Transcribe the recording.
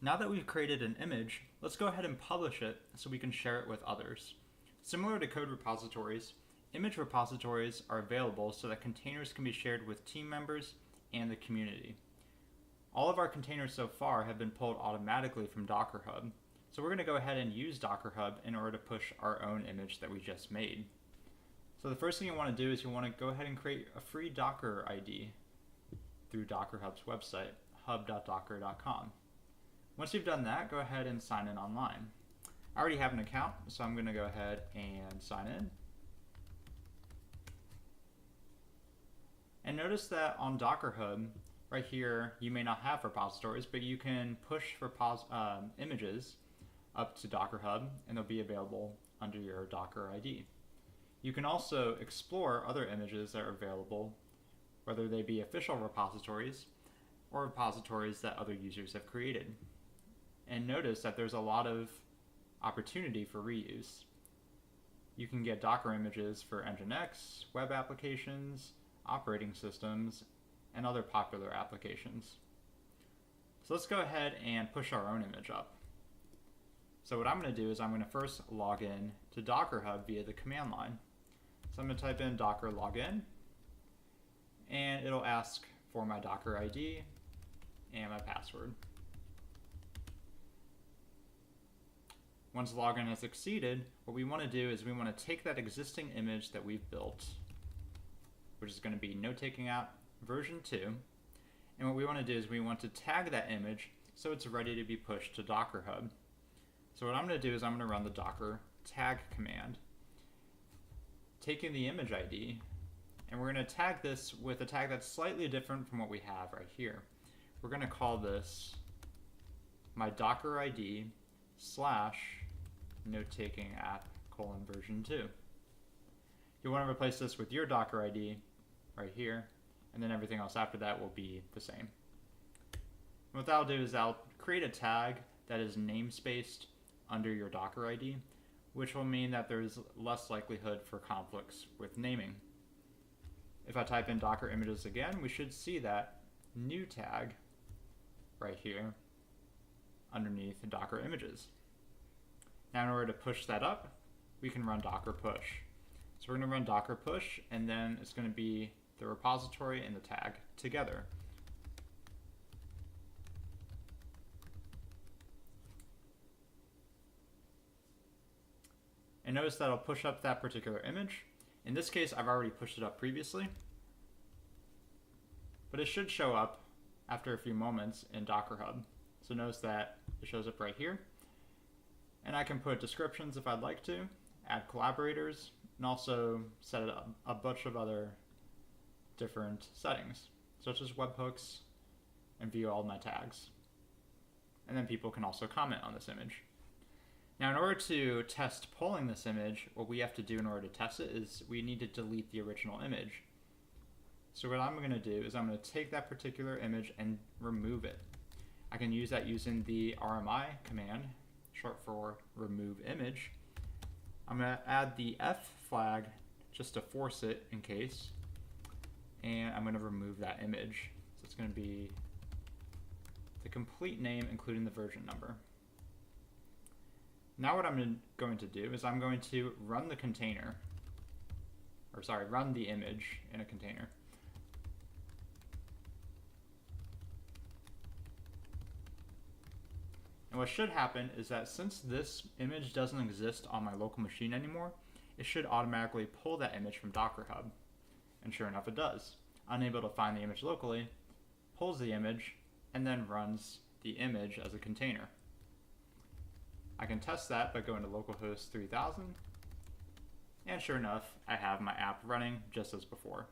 Now that we've created an image, let's go ahead and publish it so we can share it with others. Similar to code repositories, image repositories are available so that containers can be shared with team members and the community. All of our containers so far have been pulled automatically from Docker Hub, so we're going to go ahead and use Docker Hub in order to push our own image that we just made. So the first thing you want to do is you want to go ahead and create a free Docker ID through Docker Hub's website, hub.docker.com. Once you've done that, go ahead and sign in online. I already have an account, so I'm going to go ahead and sign in. And notice that on Docker Hub, right here, you may not have repositories, but you can push images up to Docker Hub, and they'll be available under your Docker ID. You can also explore other images that are available, whether they be official repositories or repositories that other users have created. And notice that there's a lot of opportunity for reuse. You can get Docker images for Nginx, web applications, operating systems, and other popular applications. So let's go ahead and push our own image up. So what I'm going to do is I'm going to first log in to Docker Hub via the command line. So I'm going to type in docker login, and it'll ask for my Docker ID and my password. Once login has succeeded, what we want to do is we want to take that existing image that we've built, which is going to be note-taking app version 2, and what we want to do is we want to tag that image so it's ready to be pushed to Docker Hub. So what I'm going to do is I'm going to run the docker tag command, taking the image ID, and we're going to tag this with a tag that's slightly different from what we have right here. We're going to call this my Docker ID / note-taking app version 2. You want to replace this with your Docker ID right here, and then everything else after that will be the same. And what that'll do is I'll create a tag that is namespaced under your Docker ID, which will mean that there's less likelihood for conflicts with naming. If I type in Docker images again, we should see that new tag right here underneath Docker images. Now in order to push that up, we can run docker push. So we're going to run docker push, and then it's going to be the repository and the tag together. And notice that I'll push up that particular image. In this case, I've already pushed it up previously, but it should show up after a few moments in Docker Hub. So notice that it shows up right here. And I can put descriptions if I'd like to, add collaborators, and also set up a bunch of other different settings, such as webhooks, and view all my tags. And then people can also comment on this image. Now in order to test pulling this image, what we have to do in order to test it is we need to delete the original image. So what I'm going to do is I'm going to take that particular image and remove it. I can use that using the RMI command, short for remove image. I'm going to add the F flag just to force it in case, and I'm going to remove that image. So it's going to be the complete name including the version number. Now what I'm going to do is I'm going to run the container, run the image in a container. And what should happen is that since this image doesn't exist on my local machine anymore, it should automatically pull that image from Docker Hub. And sure enough, it does. Unable to find the image locally, pulls the image, and then runs the image as a container. I can test that by going to localhost 3000, and sure enough, I have my app running just as before.